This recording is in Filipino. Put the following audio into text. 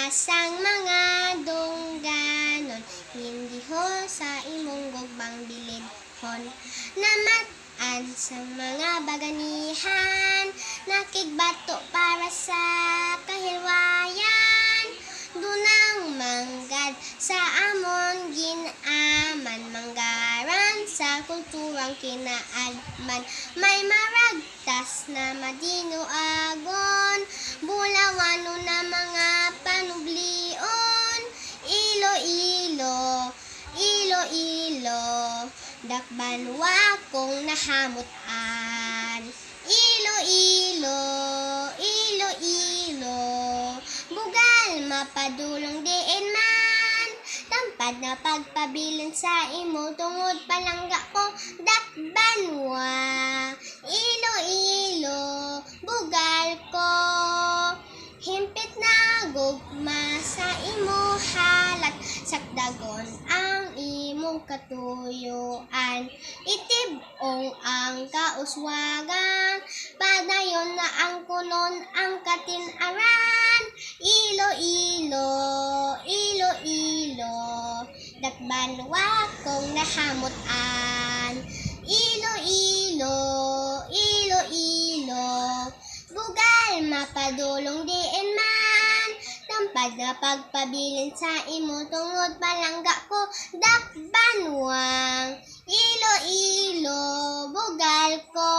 sang mga dungganon, hindi ho sa imong gugbang bilidhon. Namat-an sa mga baganihan, nakigbato para sa kahilwayan. Dunang manggad sa amon ginaman, manggaran sa kulturang kinaadman. May maragtas na madinuagon, bulawano na mga panublion. Ilo-ilo, ilo-ilo, dakbanwa kong nahamutan. Ilo-ilo, ilo-ilo, bugal mapadulong diin man. Tampad na pagpabilin sa imo, tungod palangga ko dakbanwa. Ilo-ilo, bugal ko, himpit na gugma sa imo halat. Sakdagon ang imong katuyuan, itibong ang kauswagan, padayon na ang kunon ang katinaran. Ilo-ilo, ilo-ilo, dakbanwa kong nahamutan. Ilo-ilo, ilo-ilo, bugal mapadulong diin man. Tampad na pagpabilin sa imo, tungod palangga ko dakbanwang. Ilo-ilo, bugal ko.